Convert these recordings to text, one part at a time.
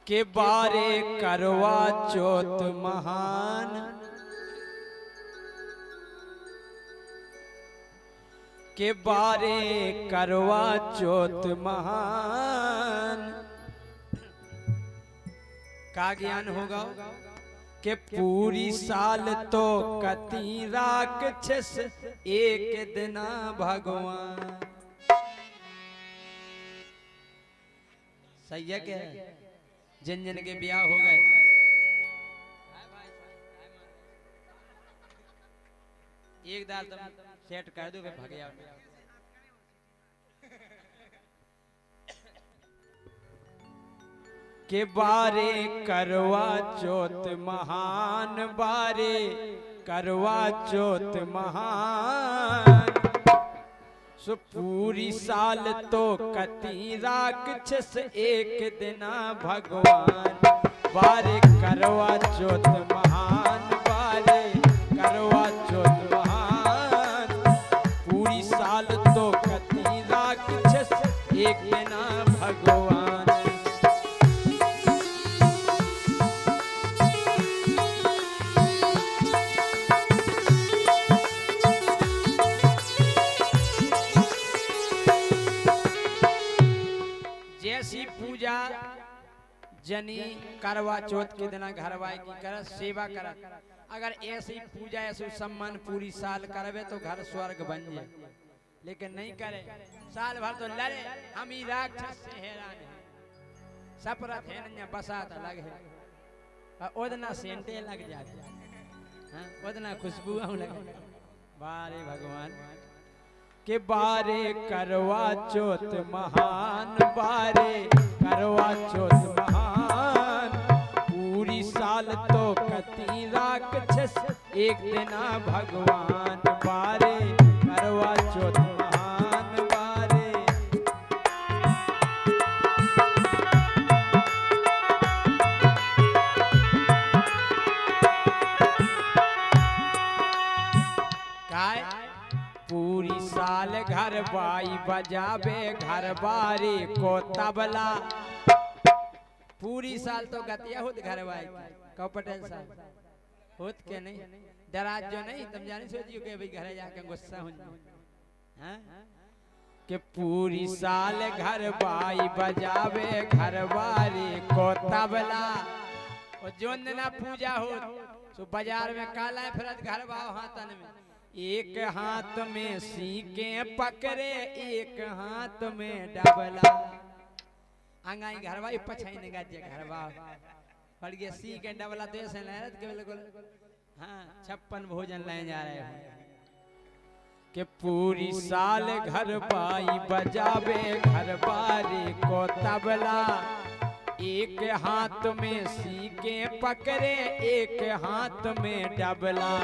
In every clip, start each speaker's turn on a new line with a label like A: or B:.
A: के बारे करवा चौथ महान, के बारे करवा चौथ महान। का ज्ञान होगा कि पूरी साल तो कती राक्षस एक दिन भगवान। सही है क्या? जिन जिन के ब्याह हो गए एक दाल तुम सेट कर दो भाग जाओ। के बारे करवा चौथ महान, बारे करवा चौथ महान। सो पूरी साल तो कती राक्षस एक दिन भगवान। बारे करवा चौथ महान, बारे करवा चौथ महान। पूरी साल तो कती राक्षस एक दिन भगवान। जैसी पूजा जनी करवा चौथ के दिन घरवाई की कर सेवा कर। अगर ऐसी पूजा ऐसे सम्मान पूरी साल करवे तो घर स्वर्ग बन जाए, लेकिन नहीं करे साल भर तो लड़े हम ही राक्षस से हैरान है। सपरत है बसात अलग है, ओदना सेंटे लग जाते, ओदना खुशबू लगे। बारे भगवान के बारे करवा चौथ महान, बारे करवा चौथ महान। पूरी साल तो कती राक्षस एक दिन भगवान। बारे करवा चौथ महान, बारे काय पूरी साल घर बाई बजावे घर बारी को तबला। पूरी साल तो गतिया होत घर बाई कौ पटेल साहब होत के नहीं डराज जो नहीं तुम जाने सोचियो के भाई घर जाके गुस्सा हो जाए कि पूरी साल घर बाई बजावे घर बारी को तबला। और जो ना पूजा हो तो बाजार में काला फिरत घर बाव हाथन में, एक हाथ में सीके पकड़े एक हाथ में डबला। अंगाई घरवाई पछाई ने गाजे घरवा पड़ गया सीके डबला तो ऐसे लहरत के बिल्कुल। हाँ 56 भोजन ले जा रहे हो कि पूरी साल घर बाई बजावे घर बारी को तबला। एक हाथ में सीके पकड़े एक हाथ में डबला।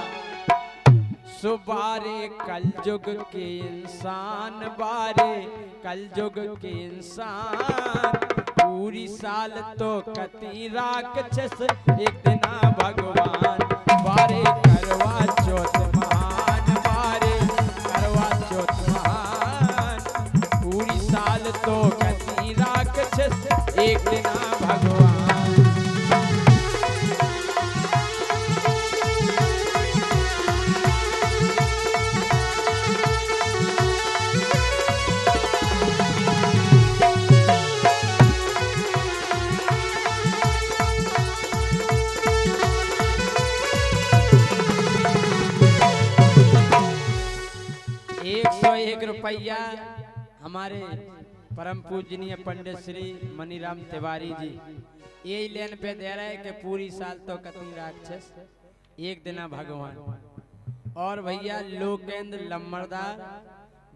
A: सुबारे कल युग के इंसान, बारे कल युग के इंसान। पूरी साल तो कती राक्षस एक दिन भगवान। बारे करवा चौथ महान, बारे करवा चौथ महान। पूरी साल तो कती राक्षस एक दिन भगवान। रुपया हमारे परम पूजनीय पंडित श्री मनीराम तिवारी जी यही लेन पे दे रहे कि पूरी साल तो कती राक्षस एक दिन भगवान। और भैया लोकेंद्र लम्बरदार,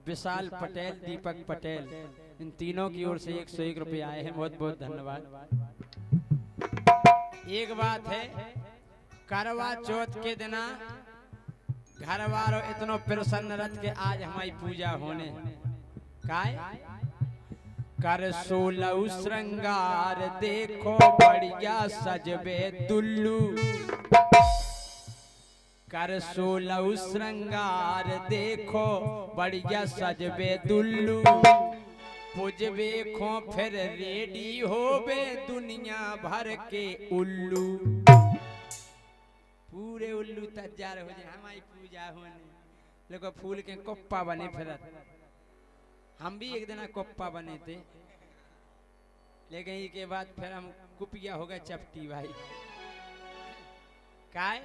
A: विशाल पटेल, दीपक पटेल, इन तीनों की ओर से 101 रुपये आए हैं। बहुत बहुत धन्यवाद। एक बात है करवा चौथ के दिन घर वालों इतनो प्रसन्न रथ के आज हमारी पूजा होने काय कर 16 श्रृंगार देखो बढ़िया सजबे दुल्लू। कर 16 श्रृंगार देखो बढ़िया सजबे दुल्लू। पुजबे खो फिर रेडी होबे दुनिया भर के उल्लू, पूरे उल्लू तैयार हो जाए हमारी पूजा होने, लोग फूल के कोप्पा बने फिर हम भी एक दिन कोप्पा बने थे, लेकिन इसके बाद फिर हम कुपिया हो गए चपटी भाई। काय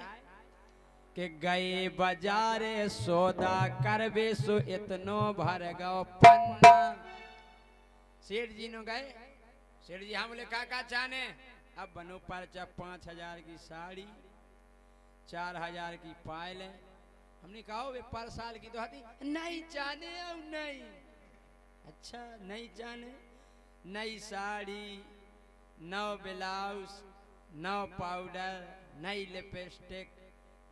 A: के गए बाजारे सौदा करबे सो इतनो भर गो पन्ना। सेठ जी ने गए, सेठ जी हम बोले का चाहने, अब बनो पर्चा 5000 की साड़ी 4000 की पायल है। हमने कहा वे पर साल की तो आती नहीं चाहने, अब नहीं, अच्छा नहीं चाहने, नई साड़ी, नौ ब्लाउज, नौ पाउडर, नई लिपस्टिक,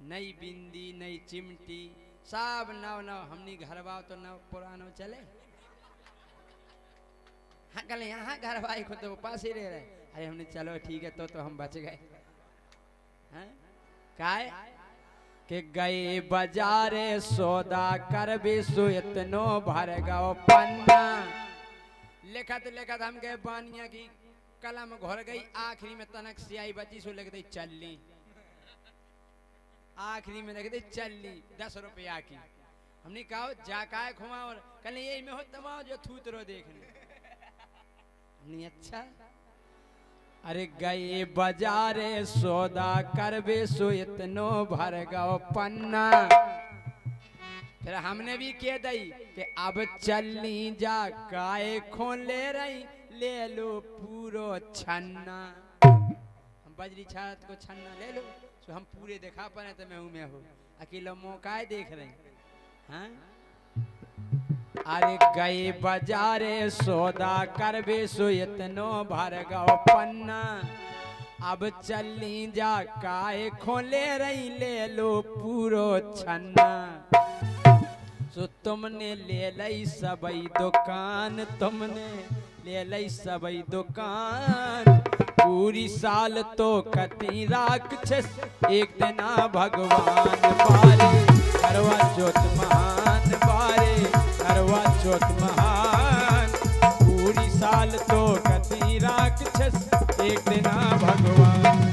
A: नई बिंदी, नई चिमटी, सब नव नव। हमने घरवाओ तो नव पुरानो चले, हाँ कल यहाँ घरवाई को तो पास ही रह रहे। अरे हमने चलो ठीक है तो हम बच गए। काय के गए बाजारे सौदा करबे सो इतनो भर गो पन्ना। लिखत हम गए बानिया की कलम घोर गई, आखिरी में तनक सियाई बची सो लिख दी चलनी, आखिरी में लिख दी चलनी 10 रुपया की। हमने कहा जाकाय खुआ और कल यही में हो तमाम जो थूतरो देखने। हमने अच्छा, अरे गए बाजारे सौदा करबे सो इतनो भर गो पन्ना। फिर हमने भी कह दई कि अब चलनी जा काय खोल ले रही, ले लो पूरो छन्ना। हम बजरी छात को छन्ना ले लो, तो हम पूरे दिखा पाए तो मैं हूँ मैं हो अकेला मौका देख रहे हैं। अरे गए बाजारे सौदा करबे सो इतनो भर गो पन्ना। अब चलनी जा काय खोले रही, ले लो पूरो छन्ना। सो तुमने ले लई सबई दुकान, तुमने ले लई सबई दुकान। पूरी साल तो कती राक्षस, एक दिना भगवान बारे। करवा चौथ महान बारे, करवा चौथ महान। पूरी साल तो कती राक्षस, एक दिना भगवान।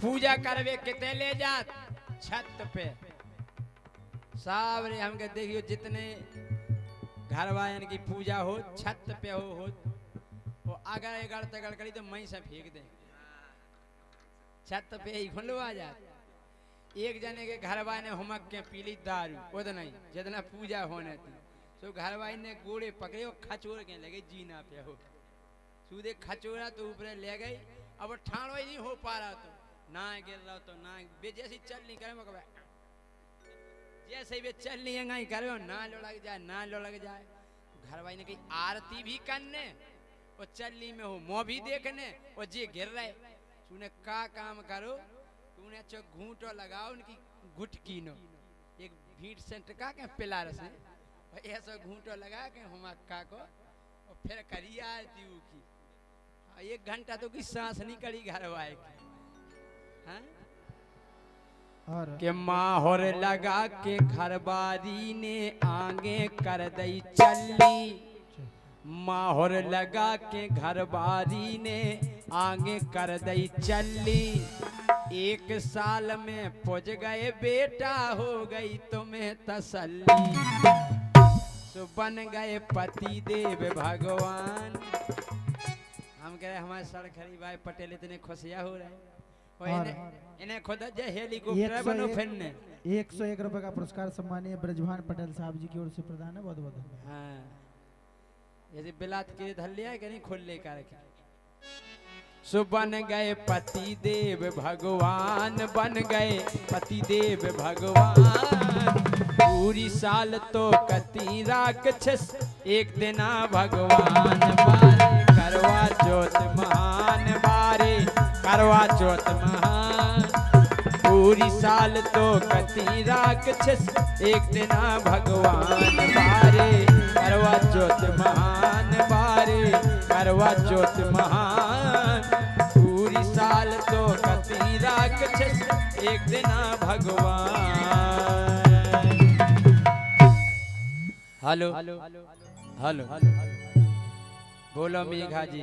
A: पूजा करवे कितने ले जात छत पे सावरे। हम के देखियो जितने घर वायन की पूजा हो छत पे हो वो अगर एगड़ तगड़ करी तो मई से फेंक दे, छत पे ही खुलवा जात। एक जने के घर वाले हुमक के पीली दारू वो नहीं, जितना पूजा होने थी तो घर वाले ने गोड़े पकड़े और खचोर के लगे जीना पे हो। सूदे खचोरा तो ऊपर ले गई, अब ठाणो ही नहीं हो पा रहा, तो ना गिर रहा तो ना जैसी चल नहीं करे मगर जैसे वे चल नहीं गई करे ना लो लग जाए, ना लो लग जाए। घर वाली ने कही आरती भी करने और चलनी में हो मुँह भी देखने और जे गिर रहे तूने का काम करो, तूने अच्छा घूंटो लगाओ उनकी गुटकी नो एक भीड़ सेंटर का के पिलार से ऐसा घूंटो लगा के हम अक्का को और फिर करी आरती की। 1 घंटा तो की सांस नहीं करी घर वाले की। के माहौर लगा के घरबारी ने आगे कर दई चली। माहौर लगा के घरबारी ने आगे कर दई चली। 1 साल में पुज गए बेटा, हो गई तुम्हें तसल्ली। सो बन गए पति देव भगवान। हम कह रहे हमारे सड़खरी भाई पटेल इतने खुशियाँ हो रहे हैं। इन्हें खुद हेलीकॉप्टर बनो फिरने
B: 101 रुपए का पुरस्कार सम्मानीय ब्रजभान पटेल साहब जी की ओर से प्रदान है। बहुत बहुत
A: हाँ, जैसे बिलात के धल्ले है कि नहीं खुल लेकर सो बन गए पति देव भगवान, बन गए पति देव भगवान। पूरी साल तो कती राक्षस एक दिना भगवान बारे करवा चौथ महान बारे करवा चौथ महान पूरी साल तो कती राक्षस एक दिना भगवान बारे करवा चौथ महान बारे करवा चौथ महान पूरी साल तो कती राक्षस एक दिना भगवान। हेलो हेलो बोलो मेघा जी।